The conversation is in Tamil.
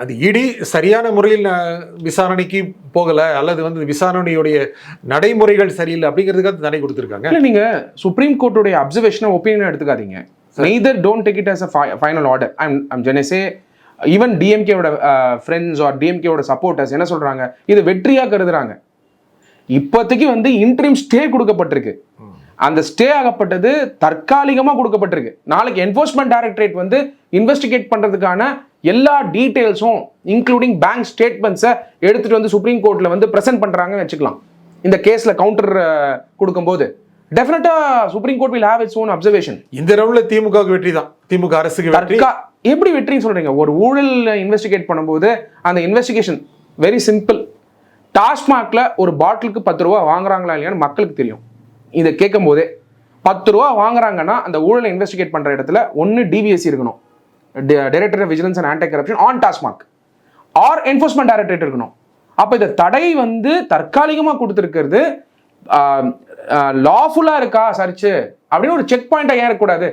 அது இடி சரியான முறையில் விசாரணைக்கு போகல அல்லது விசாரணையுடைய நடைமுறைகள் சரியில்லை அப்படிங்கிறதுக்காக தடை கொடுத்துருக்காங்க. இல்லை, நீங்க சுப்ரீம் கோர்ட்டுடைய அப்சர்வேஷனை ஒப்பீனியன் எடுத்துக்காதீங்க. Neither don't take it as a final order. I'm ஜெனசே ஈவன் டிஎம்கேவோட ஃப்ரெண்ட்ஸ் ஆர் டிஎம்கேவோட சப்போர்ட்டர்ஸ் என்ன சொல்றாங்க, இது வெற்றியா கருதுறாங்க. இப்போதைக்கு இன்ட்ரீம் ஸ்டே கொடுக்கப்பட்டிருக்கு. அந்த ஸ்டே ஆகப்பட்டது தற்காலிகமாக கொடுக்கப்பட்டிருக்கு. நாளைக்கு என்ஃபோர்ஸ்மெண்ட் டைரக்டரேட் இன்வெஸ்டிகேட் பண்றதுக்கான எல்லா டீடைல்ஸும் இன்க்ளூடிங் பேங்க் ஸ்டேட்மெண்ட்ஸை எடுத்துட்டு சுப்ரீம் கோர்ட்ல பிரசன்ட் பண்றாங்கன்னு வச்சுக்கலாம். இந்த கேஸ்ல கவுண்டர் கொடுக்கும்போது டெஃபினட்டா supreme court will have its own observation. இந்த ரவுண்ட்ல திமுகவுக்கு வெற்றி தான், திமுக அரசுக்கு வெற்றி. எப்படி வெற்றின்னு சொல்றீங்க? ஒரு ஊழல் இன்வெஸ்டிகேட் பண்ணும்போது அந்த இன்வெஸ்டிகேஷன் வெரி சிம்பிள். டாஸ்மாக்ல ஒரு பாட்டிலுக்கு 10 ரூபா வாங்குறாங்களா இல்லையான்னு மக்களுக்கு தெரியும். இதை கேட்கும் போதே 10 ரூபா வாங்குறாங்கன்னா அந்த ஊழலை இன்வெஸ்டிகேட் பண்ற இடத்துல ஒன்னு டிவிஎஸ்சி இருக்கணும், director of vigilance and anti corruption on TASMAC, or enforcement directorate இருக்கணும். அப்ப இந்த தடை தற்காலிகமா கொடுத்துருக்கிறது லாஃபுல்லா இருக்கா சர்ச்சு அப்படின்னு ஒரு செக் பாயிண்டா ஏன் இருக்கக்கூடாது?